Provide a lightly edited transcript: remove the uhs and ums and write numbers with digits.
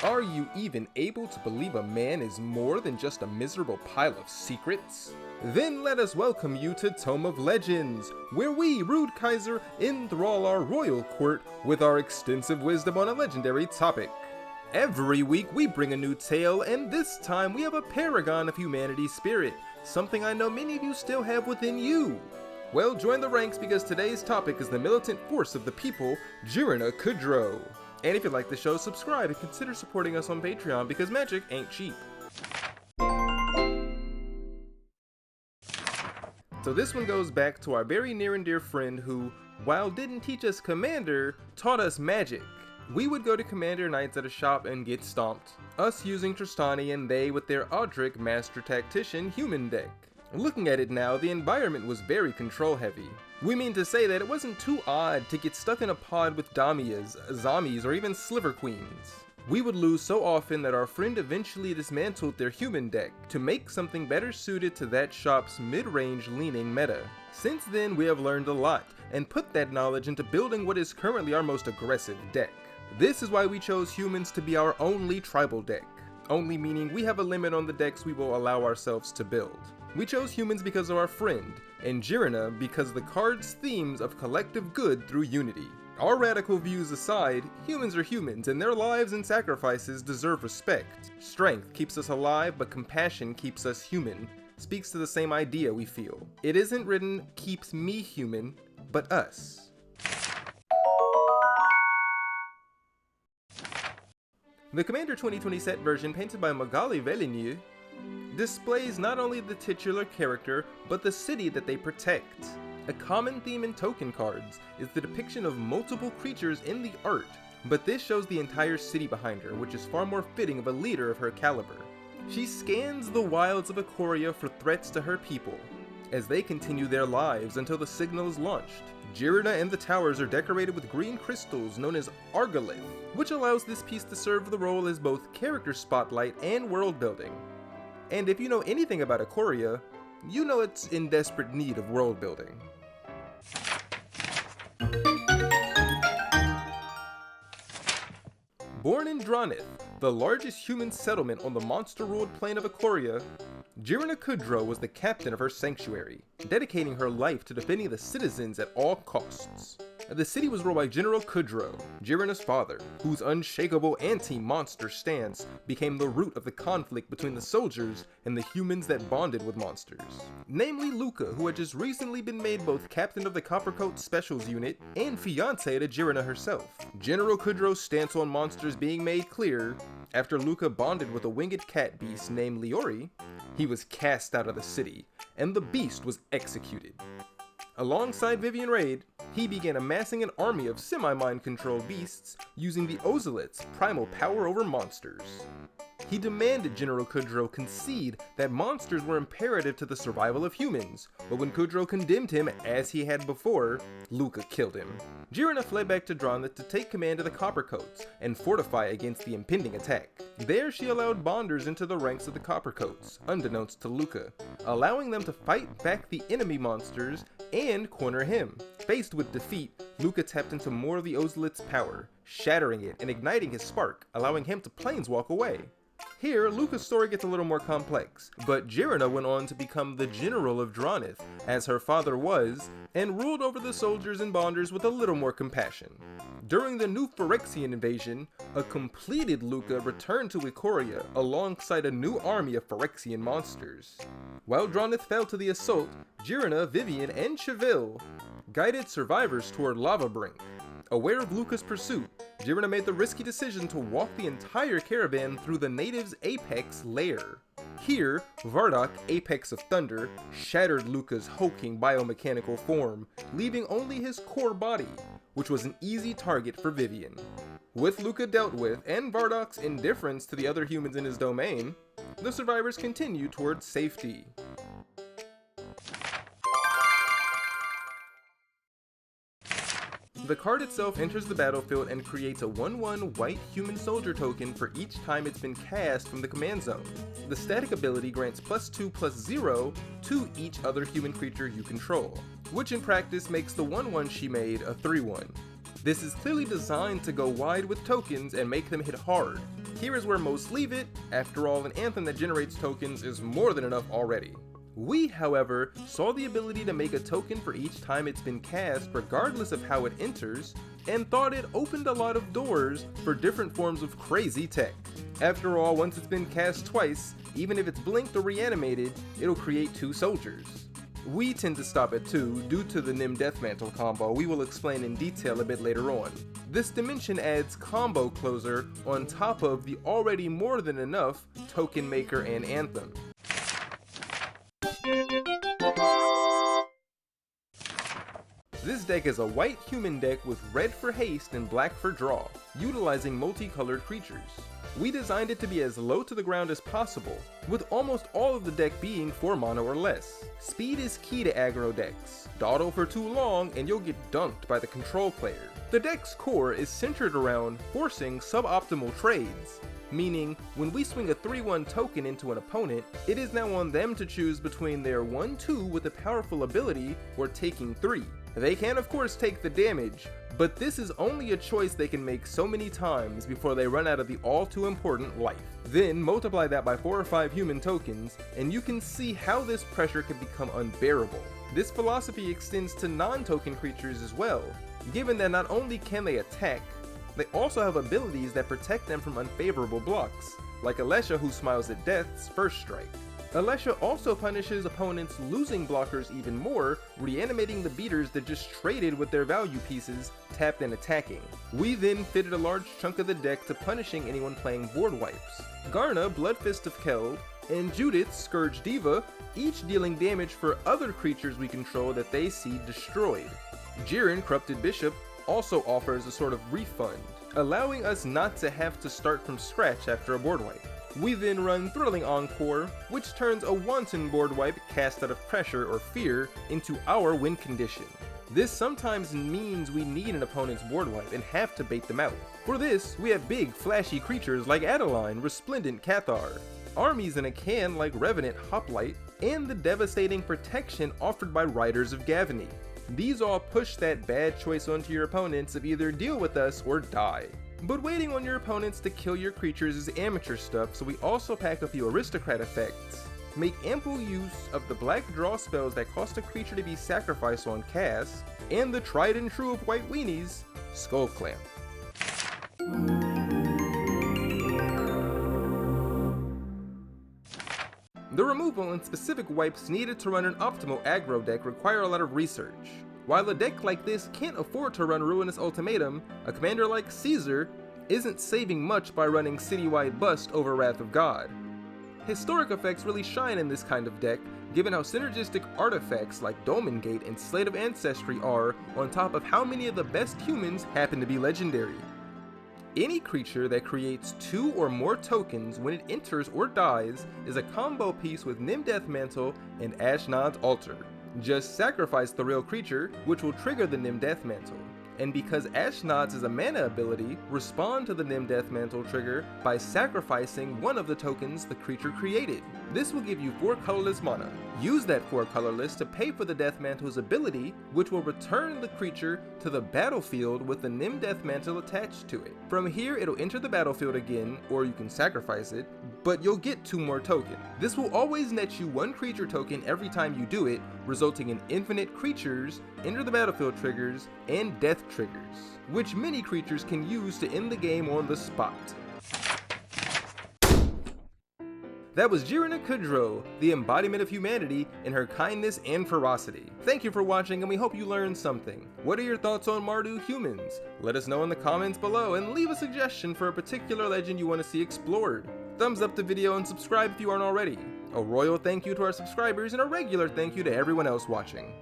Are you even able to believe a man is more than just a miserable pile of secrets? Then let us welcome you to Tome of Legends, where we, rude Kaiser, enthrall our royal court with our extensive wisdom on a legendary topic. Every week we bring a new tale, and this time we have a paragon of humanity's spirit, something I know many of you still have within you. Well, join the ranks because today's topic is the militant force of the people, Jirina Kudro. And if you like the show, subscribe and consider supporting us on Patreon because magic ain't cheap. So this one goes back to our very near and dear friend who, while didn't teach us Commander, taught us magic. We would go to Commander nights at a shop and get stomped, us using Tristani and they with their Audric Master Tactician human deck. Looking at it now, the environment was very control heavy. We mean to say that it wasn't too odd to get stuck in a pod with Damias, zombies, or even Sliver Queens. We would lose so often that our friend eventually dismantled their human deck to make something better suited to that shop's mid-range leaning meta. Since then, we have learned a lot, and put that knowledge into building what is currently our most aggressive deck. This is why we chose humans to be our only tribal deck. Only meaning we have a limit on the decks we will allow ourselves to build. We chose humans because of our friend, and Jirina because of the card's themes of collective good through unity. Our radical views aside, humans are humans and their lives and sacrifices deserve respect. Strength keeps us alive, but compassion keeps us human. Speaks to the same idea we feel. It isn't written keeps me human, but us. The Commander 2020 set version painted by Magali Veligny displays not only the titular character, but the city that they protect. A common theme in token cards is the depiction of multiple creatures in the art, but this shows the entire city behind her, which is far more fitting of a leader of her caliber. She scans the wilds of Aoria for threats to her people, as they continue their lives until the signal is launched. Jirina and the towers are decorated with green crystals known as Argolith, which allows this piece to serve the role as both character spotlight and world building. And if you know anything about Aoria, you know it's in desperate need of world building. Born in Dranith, the largest human settlement on the monster-ruled plain of Aoria, Jirina Kudro was the captain of her sanctuary, dedicating her life to defending the citizens at all costs. The city was ruled by General Kudro, Jirina's father, whose unshakable anti-monster stance became the root of the conflict between the soldiers and the humans that bonded with monsters. Namely Luca, who had just recently been made both captain of the Coppercoat Specials Unit and fiancé to Jirina herself. General Kudro's stance on monsters being made clear after Luca bonded with a winged cat beast named Leori, he was cast out of the city, and the beast was executed. Alongside Vivian Raid, he began amassing an army of semi-mind-controlled beasts using the Ozolith's primal power over monsters. He demanded General Kudro concede that monsters were imperative to the survival of humans, but when Kudro condemned him as he had before, Luca killed him. Jirina fled back to Dranith to take command of the Coppercoats and fortify against the impending attack. There she allowed bonders into the ranks of the Coppercoats, unbeknownst to Luca, allowing them to fight back the enemy monsters and corner him. Faced with defeat, Luca tapped into more of the Ozolith's power, shattering it and igniting his spark, allowing him to planeswalk away. Here, Luca's story gets a little more complex, but Jirina went on to become the general of Dranith, as her father was, and ruled over the soldiers and bonders with a little more compassion. During the new Phyrexian invasion, a completed Luca returned to Aoria alongside a new army of Phyrexian monsters. While Dranith fell to the assault, Jirina, Vivian, and Cheville guided survivors toward Lava Brink. Aware of Luca's pursuit, Jirina made the risky decision to walk the entire caravan through the natives' apex lair. Here, Volrath, Apex of Thunder, shattered Luca's hulking biomechanical form, leaving only his core body, which was an easy target for Vivian. With Luca dealt with, and Volrath's indifference to the other humans in his domain, the survivors continued towards safety. The card itself enters the battlefield and creates a 1/1 white human soldier token for each time it's been cast from the command zone. The static ability grants +2/+0 to each other human creature you control, which in practice makes the 1/1 she made a 3/1. This is clearly designed to go wide with tokens and make them hit hard. Here is where most leave it. After all, an anthem that generates tokens is more than enough already. We, however, saw the ability to make a token for each time it's been cast regardless of how it enters, and thought it opened a lot of doors for different forms of crazy tech. After all, once it's been cast twice, even if it's blinked or reanimated, it'll create 2 soldiers. We tend to stop at 2 due to the Nim Deathmantle combo we will explain in detail a bit later on. This dimension adds combo closer on top of the already more than enough token maker and anthem. This deck is a white human deck with red for haste and black for draw, utilizing multicolored creatures. We designed it to be as low to the ground as possible, with almost all of the deck being 4 mana or less. Speed is key to aggro decks. Dawdle for too long and you'll get dunked by the control player. The deck's core is centered around forcing suboptimal trades, meaning when we swing a 3/1 token into an opponent, it is now on them to choose between their 1/2 with a powerful ability or taking 3. They can of course take the damage, but this is only a choice they can make so many times before they run out of the all too important life. Then multiply that by 4 or 5 human tokens, and you can see how this pressure can become unbearable. This philosophy extends to non-token creatures as well, given that not only can they attack, they also have abilities that protect them from unfavorable blocks, like Alesha, who smiles at death's first strike. Alesha also punishes opponents losing blockers even more, reanimating the beaters that just traded with their value pieces, tapped and attacking. We then fitted a large chunk of the deck to punishing anyone playing board wipes. Garna, Bloodfist of Keld, and Judith, Scourge Diva, each dealing damage for other creatures we control that they see destroyed. Jirin, Corrupted Bishop, also offers a sort of refund, allowing us not to have to start from scratch after a board wipe. We then run Thrilling Encore, which turns a wanton board wipe cast out of pressure or fear into our win condition. This sometimes means we need an opponent's board wipe and have to bait them out. For this, we have big, flashy creatures like Adeline, Resplendent Cathar, armies in a can like Revenant Hoplite, and the devastating protection offered by Riders of Gavany. These all push that bad choice onto your opponents of either deal with us or die. But waiting on your opponents to kill your creatures is amateur stuff, so we also pack a few aristocrat effects. Make ample use of the black draw spells that cost a creature to be sacrificed on cast, and the tried and true of white weenies, Skull Clamp. The removal and specific wipes needed to run an optimal aggro deck require a lot of research. While a deck like this can't afford to run Ruinous Ultimatum, a commander like Caesar isn't saving much by running Citywide Bust over Wrath of God. Historic effects really shine in this kind of deck, given how synergistic artifacts like Domengate and Slate of Ancestry are, on top of how many of the best humans happen to be legendary. Any creature that creates 2 or more tokens when it enters or dies is a combo piece with Nim Deathmantle and Ashnod's Altar. Just sacrifice the real creature, which will trigger the Nim Deathmantle. And because Ashnod's is a mana ability, respond to the Nim Deathmantle trigger by sacrificing one of the tokens the creature created. This will give you 4 colorless mana. Use that 4 colorless to pay for the Deathmantle's ability, which will return the creature to the battlefield with the Nim Deathmantle attached to it. From here, it'll enter the battlefield again, or you can sacrifice it, but you'll get 2 more tokens. This will always net you 1 creature token every time you do it, resulting in infinite creatures, enter the battlefield triggers, and death triggers, which many creatures can use to end the game on the spot. That was Jirina Kudro, the embodiment of humanity in her kindness and ferocity. Thank you for watching, and we hope you learned something. What are your thoughts on Mardu humans? Let us know in the comments below, and leave a suggestion for a particular legend you want to see explored. Thumbs up the video and subscribe if you aren't already. A royal thank you to our subscribers and a regular thank you to everyone else watching.